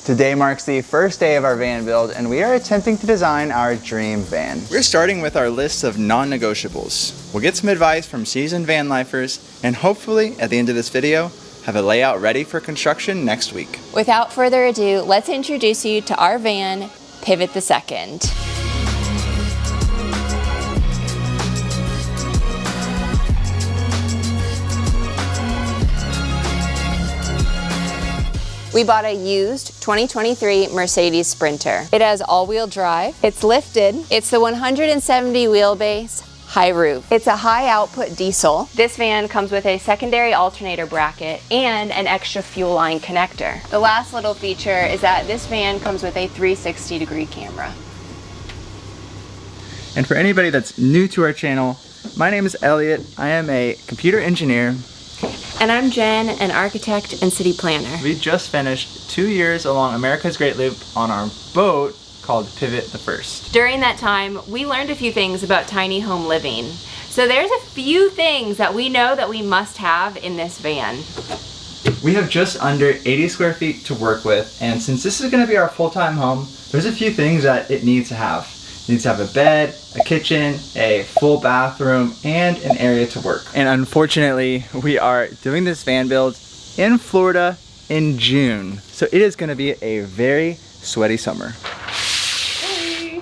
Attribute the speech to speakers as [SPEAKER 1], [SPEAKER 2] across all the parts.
[SPEAKER 1] Today marks the first day of our van build, and we are attempting to design our dream van. We're starting with our list of non-negotiables. We'll get some advice from seasoned van lifers, and hopefully, at the end of this video, have a layout ready for construction next week.
[SPEAKER 2] Without further ado, let's introduce you to our van, Pivot the Second. We bought a used 2023 Mercedes Sprinter. It has all-wheel drive, it's lifted, it's the 170 wheelbase, high roof. It's a high output diesel. This van comes with a secondary alternator bracket and an extra fuel line connector. The last little feature is that this van comes with a 360-degree camera.
[SPEAKER 1] And for anybody that's new to our channel, my name is Elliot. I am a computer engineer.
[SPEAKER 2] And I'm Jen, an architect and city planner.
[SPEAKER 1] We just finished 2 years along America's Great Loop on our boat called Pivot the First.
[SPEAKER 2] During that time, we learned a few things about tiny home living. So there's a few things that we know that we must have in this van.
[SPEAKER 1] We have just under 80 square feet to work with, and since this is going to be our full-time home, there's a few things that it needs to have. It needs to have a bed, a kitchen, a full bathroom, and an area to work. And unfortunately, we are doing this van build in Florida in June. So it is going to be a very sweaty summer.
[SPEAKER 2] Hey.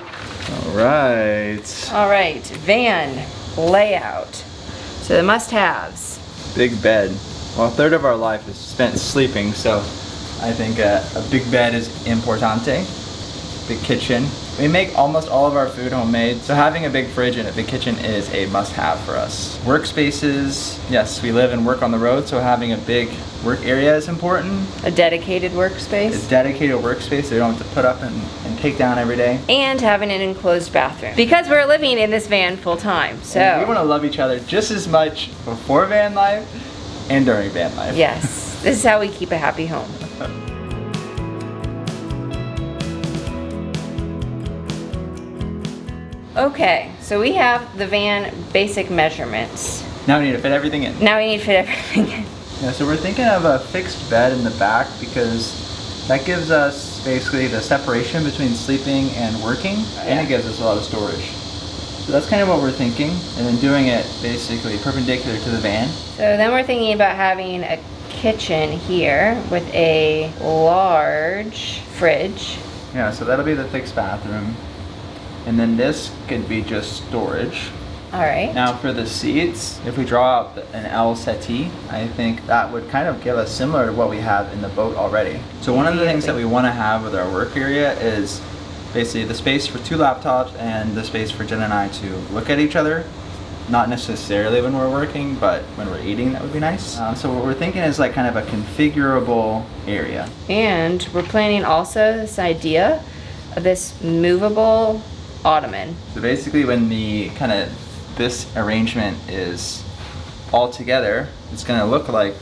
[SPEAKER 1] All right,
[SPEAKER 2] van layout. So the must-haves.
[SPEAKER 1] Big bed. Well, a third of our life is spent sleeping, so I think a big bed is importante. Big kitchen. We make almost all of our food homemade, so having a big fridge and a big kitchen is a must-have for us. Workspaces, yes, we live and work on the road, so having a big work area is important.
[SPEAKER 2] A dedicated workspace.
[SPEAKER 1] A dedicated workspace so you don't have to put up and take down every day.
[SPEAKER 2] And having an enclosed bathroom. Because we're living in this van full-time, so.
[SPEAKER 1] And we want to love each other just as much before van life and during van life.
[SPEAKER 2] Yes, this is how we keep a happy home. Okay, so we have the van basic measurements.
[SPEAKER 1] Now we need to fit everything in.
[SPEAKER 2] Now we need to fit everything in.
[SPEAKER 1] Yeah, so we're thinking of a fixed bed in the back because that gives us basically the separation between sleeping and working, and it gives us a lot of storage. So that's kind of what we're thinking, and then doing it basically perpendicular to the van.
[SPEAKER 2] So then we're thinking about having a kitchen here with a large fridge.
[SPEAKER 1] Yeah, so that'll be the fixed bathroom. And then this could be just storage.
[SPEAKER 2] All right.
[SPEAKER 1] Now for the seats, if we draw out an L settee, I think that would kind of give us similar to what we have in the boat already. So one of the things that we want to have with our work area is basically the space for 2 laptops and the space for Jen and I to look at each other. Not necessarily when we're working, but when we're eating, that would be nice. So what we're thinking is like kind of a configurable area.
[SPEAKER 2] And we're planning also this idea of this movable ottoman.
[SPEAKER 1] So basically when this arrangement is all together, it's going to look like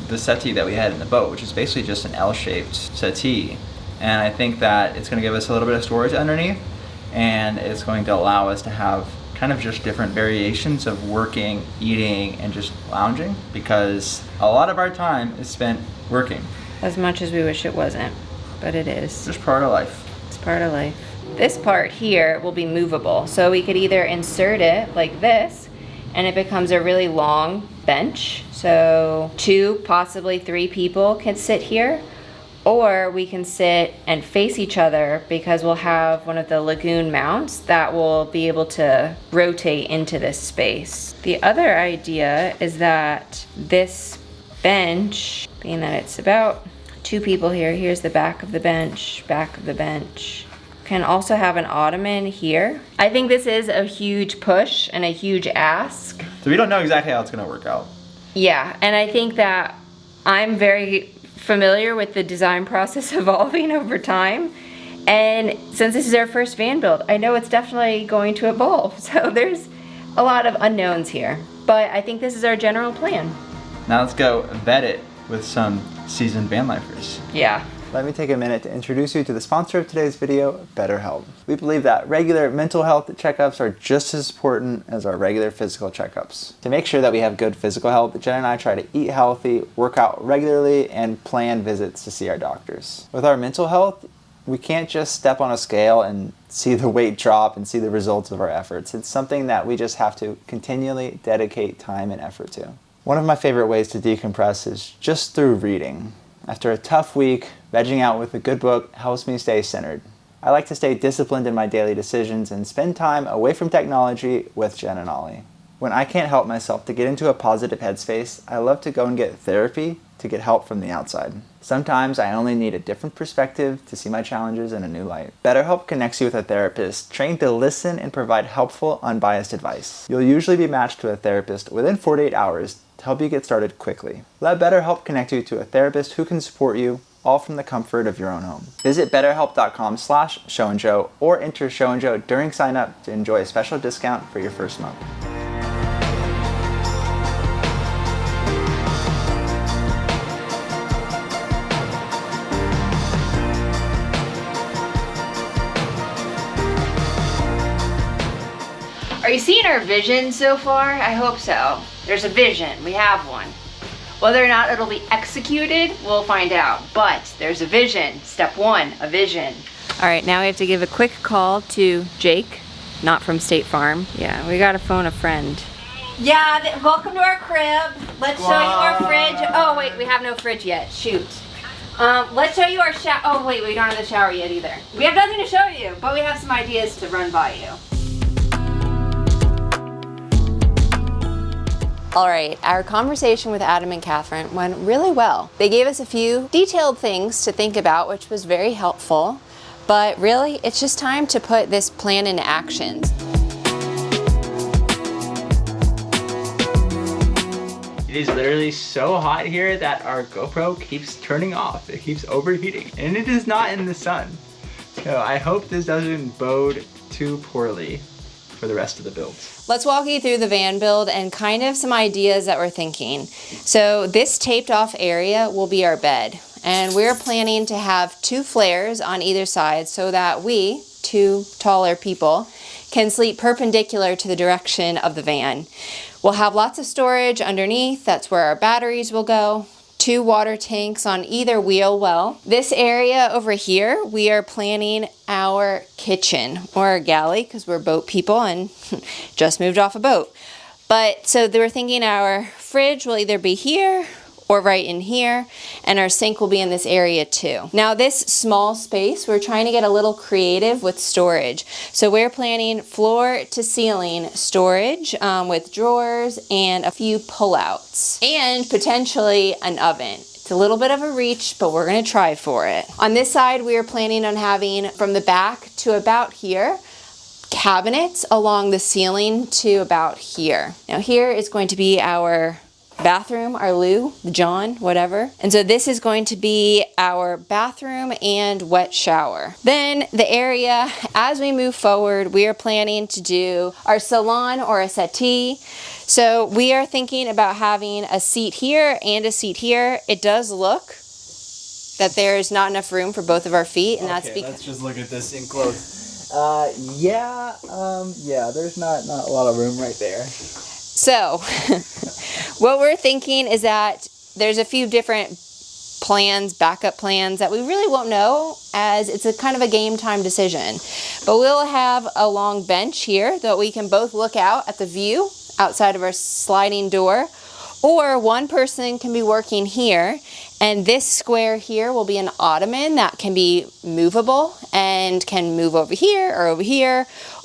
[SPEAKER 1] the settee that we had in the boat, which is basically just an L-shaped settee. And I think that it's going to give us a little bit of storage underneath, and it's going to allow us to have kind of just different variations of working, eating, and just lounging, because a lot of our time is spent working.
[SPEAKER 2] As much as we wish it wasn't, but it is.
[SPEAKER 1] It's just part of life.
[SPEAKER 2] It's part of life. This part here will be movable, so we could either insert it like this and it becomes a really long bench, so 2, possibly 3 people can sit here, or we can sit and face each other because we'll have one of the lagoon mounts that will be able to rotate into this space. The other idea is that this bench, being that it's about 2 people here, here's the back of the bench, can also have an ottoman here. I think this is a huge push and a huge ask.
[SPEAKER 1] So we don't know exactly how it's going to work out.
[SPEAKER 2] Yeah, and I think that I'm very familiar with the design process evolving over time. And since this is our first van build, I know it's definitely going to evolve. So there's a lot of unknowns here. But I think this is our general plan.
[SPEAKER 1] Now let's go vet it with some seasoned van lifers.
[SPEAKER 2] Yeah.
[SPEAKER 1] let me take a minute to introduce you to the sponsor of today's video, BetterHelp. We believe that regular mental health checkups are just as important as our regular physical checkups. To make sure that we have good physical health, Jen and I try to eat healthy, work out regularly, and plan visits to see our doctors. With our mental health, we can't just step on a scale and see the weight drop and see the results of our efforts. It's something that we just have to continually dedicate time and effort to. One of my favorite ways to decompress is just through reading. After a tough week, vegging out with a good book helps me stay centered. I like to stay disciplined in my daily decisions and spend time away from technology with Jen and Ollie. When I can't help myself to get into a positive headspace, I love to go and get therapy to get help from the outside. Sometimes I only need a different perspective to see my challenges in a new light. BetterHelp connects you with a therapist trained to listen and provide helpful, unbiased advice. You'll usually be matched to a therapist within 48 hours to help you get started quickly. Let BetterHelp connect you to a therapist who can support you, all from the comfort of your own home. Visit betterhelp.com/showandjoe or enter Show and Joe during sign up to enjoy a special discount for your first month.
[SPEAKER 2] Are you seeing our vision so far? I hope so. There's a vision, we have one. Whether or not it'll be executed, we'll find out. But there's a vision. Step one, a vision. All right, now we have to give a quick call to Jake, not from State Farm. Yeah, we gotta phone a friend. Yeah, welcome to our crib. Let's show you our fridge. Oh wait, we have no fridge yet, shoot. Let's show you our shower. Oh wait, we don't have the shower yet either. We have nothing to show you, but we have some ideas to run by you. All right, our conversation with Adam and Catherine went really well. They gave us a few detailed things to think about, which was very helpful, but really it's just time to put this plan into action.
[SPEAKER 1] It is literally so hot here that our GoPro keeps turning off. It keeps overheating, and it is not in the sun. So I hope this doesn't bode too poorly for the rest of the builds.
[SPEAKER 2] Let's walk you through the van build and kind of some ideas that we're thinking. So this taped off area will be our bed, and we're planning to have 2 flares on either side so that we, 2 taller people, can sleep perpendicular to the direction of the van. We'll have lots of storage underneath. That's where our batteries will go. 2 water tanks on either wheel well. This area over here, we are planning our kitchen or our galley because we're boat people and just moved off a boat. But so they were thinking our fridge will either be here or right in here, and our sink will be in this area too. Now this small space, we're trying to get a little creative with storage. So we're planning floor to ceiling storage with drawers and a few pullouts and potentially an oven. It's a little bit of a reach, but we're gonna try for it. On this side, we are planning on having from the back to about here, cabinets along the ceiling to about here. Now here is going to be our bathroom, our loo, John, whatever. And so this is going to be our bathroom and wet shower. Then the area, as we move forward, we are planning to do our salon or a settee. So we are thinking about having a seat here and a seat here. It does look that there's not enough room for both of our feet, and that's because...
[SPEAKER 1] let's just look at this in close. There's not a lot of room right there.
[SPEAKER 2] So, what we're thinking is that there's a few different plans, backup plans, that we really won't know as it's a kind of a game time decision. But we'll have a long bench here that we can both look out at the view outside of our sliding door, or one person can be working here, and this square here will be an ottoman that can be movable and can move over here,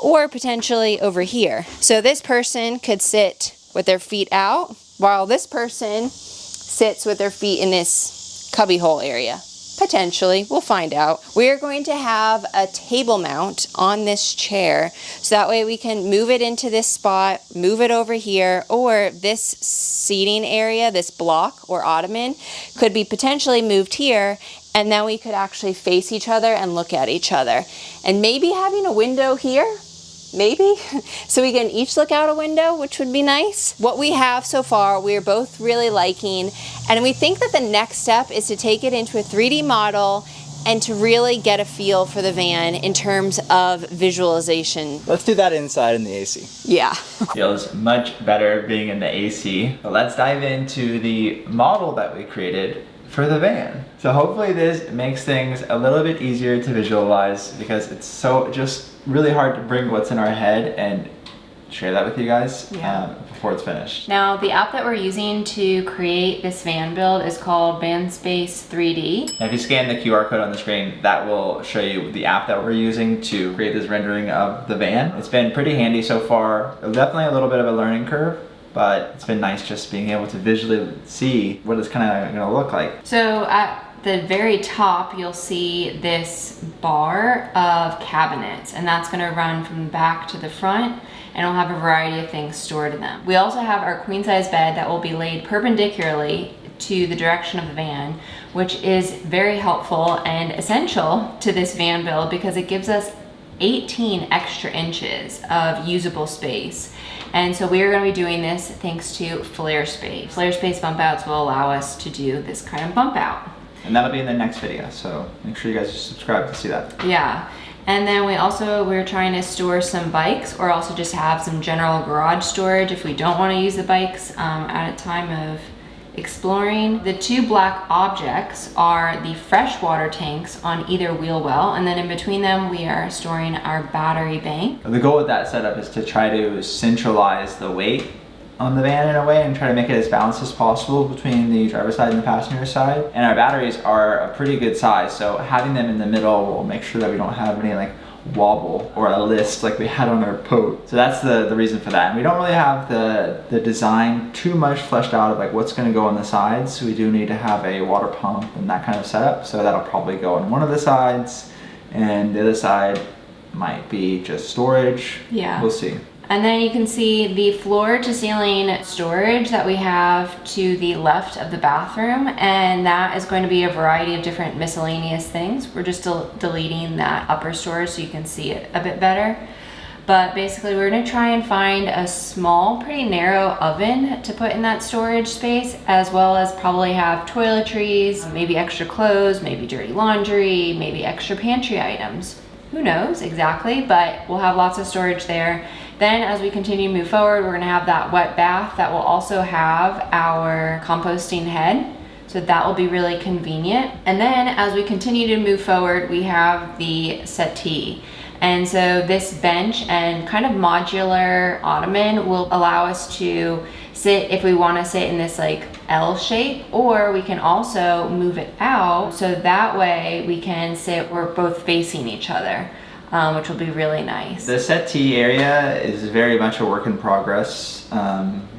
[SPEAKER 2] or potentially over here. So this person could sit with their feet out while this person sits with their feet in this cubbyhole area. Potentially, we'll find out. We're going to have a table mount on this chair, so that way we can move it into this spot, move it over here, or this seating area, this block or ottoman, could be potentially moved here, and then we could actually face each other and look at each other. And maybe having a window here maybe. So we can each look out a window, which would be nice. What we have so far, we are both really liking, and we think that the next step is to take it into a 3D model and to really get a feel for the van in terms of visualization.
[SPEAKER 1] Let's do that inside in the AC.
[SPEAKER 2] Yeah.
[SPEAKER 1] Feels much better being in the AC. But let's dive into the model that we created for the van. So hopefully this makes things a little bit easier to visualize, because it's so just really hard to bring what's in our head and share that with you guys before it's finished.
[SPEAKER 2] Now, the app that we're using to create this van build is called Vanspace 3D.
[SPEAKER 1] And if you scan the QR code on the screen, that will show you the app that we're using to create this rendering of the van. It's been pretty handy so far. Definitely a little bit of a learning curve, but it's been nice just being able to visually see what it's kind of gonna look like.
[SPEAKER 2] So at the very top, you'll see this bar of cabinets, and that's gonna run from the back to the front, and it'll have a variety of things stored in them. We also have our queen size bed that will be laid perpendicularly to the direction of the van, which is very helpful and essential to this van build because it gives us 18 extra inches of usable space. And so we are going to be doing this thanks to flare space. Flare space bump outs will allow us to do this kind of bump out.
[SPEAKER 1] And that'll be in the next video, so make sure you guys subscribe to see that.
[SPEAKER 2] Yeah. And then we're trying to store some bikes, or also just have some general garage storage if we don't want to use the bikes at a time of exploring. The two black objects are the freshwater tanks on either wheel well, and then in between them we are storing our battery bank.
[SPEAKER 1] The goal with that setup is to try to centralize the weight on the van in a way and try to make it as balanced as possible between the driver's side and the passenger side. And our batteries are a pretty good size, so having them in the middle will make sure that we don't have any like wobble or a list like we had on our boat. So that's the reason for that. And we don't really have the design too much fleshed out of like what's going to go on the sides. So we do need to have a water pump and that kind of setup. So that'll probably go on one of the sides, and the other side might be just storage.
[SPEAKER 2] Yeah.
[SPEAKER 1] We'll see.
[SPEAKER 2] And then you can see the floor to ceiling storage that we have to the left of the bathroom, and that is going to be a variety of different miscellaneous things. We're just deleting that upper storage so you can see it a bit better. But basically we're gonna try and find a small, pretty narrow oven to put in that storage space, as well as probably have toiletries, maybe extra clothes, maybe dirty laundry, maybe extra pantry items. Who knows exactly, but we'll have lots of storage there. Then as we continue to move forward, we're gonna have that wet bath that will also have our composting head. So that will be really convenient. And then as we continue to move forward, we have the settee. And so this bench and kind of modular ottoman will allow us to sit if we want to sit in this like L shape, or we can also move it out so that way we can sit, we're both facing each other, which will be really nice.
[SPEAKER 1] The settee area is very much a work in progress.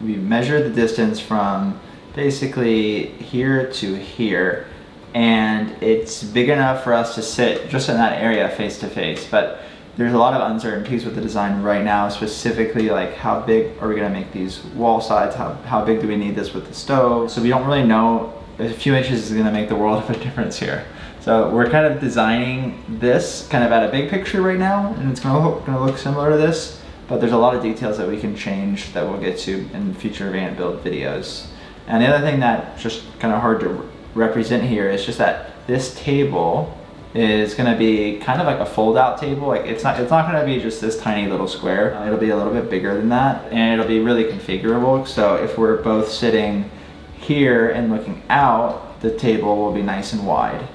[SPEAKER 1] We measured the distance from basically here to here, and it's big enough for us to sit just in that area face to face, but there's a lot of uncertainties with the design right now, specifically like how big are we gonna make these wall sides, how big do we need this with the stove. So we don't really know, a few inches is gonna make the world of a difference here. So we're kind of designing this kind of at a big picture right now, and it's gonna look similar to this, but there's a lot of details that we can change that we'll get to in future van build videos. And the other thing that's just kind of hard to represent here is just that this table is gonna be kind of like a fold-out table. Like it's not gonna be just this tiny little square. It'll be a little bit bigger than that, and it'll be really configurable. So if we're both sitting here and looking out, the table will be nice and wide,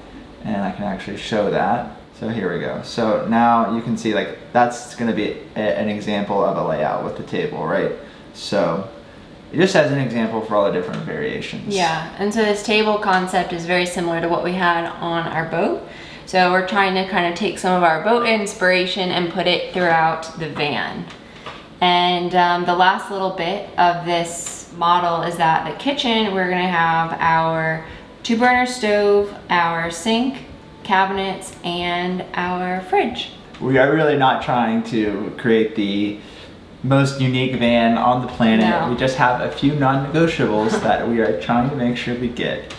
[SPEAKER 1] and I can actually show that. So here we go. So now you can see like that's gonna be an example of a layout with the table, right? So it just has an example for all the different variations.
[SPEAKER 2] Yeah, and so this table concept is very similar to what we had on our boat. So we're trying to kind of take some of our boat inspiration and put it throughout the van. And the last little bit of this model is that the kitchen, we're gonna have our 2-burner stove, our sink, cabinets, and our fridge.
[SPEAKER 1] We are really not trying to create the most unique van on the planet.
[SPEAKER 2] No.
[SPEAKER 1] We just have a few non-negotiables that we are trying to make sure we get.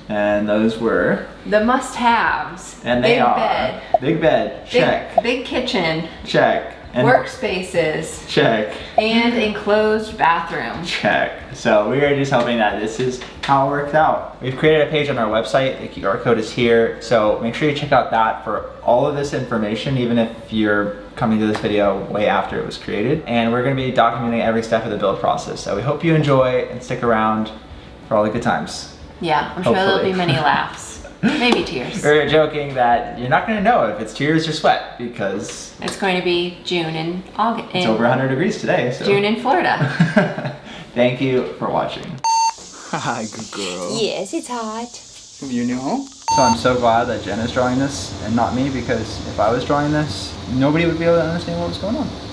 [SPEAKER 1] And those were
[SPEAKER 2] the must-haves.
[SPEAKER 1] And they
[SPEAKER 2] big
[SPEAKER 1] are
[SPEAKER 2] bed,
[SPEAKER 1] big bed, check.
[SPEAKER 2] Big kitchen,
[SPEAKER 1] check. And
[SPEAKER 2] workspaces,
[SPEAKER 1] check.
[SPEAKER 2] and enclosed bathroom.
[SPEAKER 1] Check. So we are just hoping that this is how it worked out. We've created a page on our website. The QR code is here. So make sure you check out that for all of this information, even if you're coming to this video way after it was created. And we're gonna be documenting every step of the build process. So we hope you enjoy and stick around for all the good times.
[SPEAKER 2] Yeah, I'm sure there'll
[SPEAKER 1] Hopefully.
[SPEAKER 2] be many laughs. Maybe tears.
[SPEAKER 1] We're joking that you're not gonna know if it's tears or sweat because
[SPEAKER 2] It's going to be June in August.
[SPEAKER 1] it's over 100 degrees today. So.
[SPEAKER 2] June in Florida.
[SPEAKER 1] Thank you for watching. Hi, good girl.
[SPEAKER 2] Yes, it's hot.
[SPEAKER 1] Your new home? So I'm so glad that Jen is drawing this and not me, because if I was drawing this, nobody would be able to understand what was going on.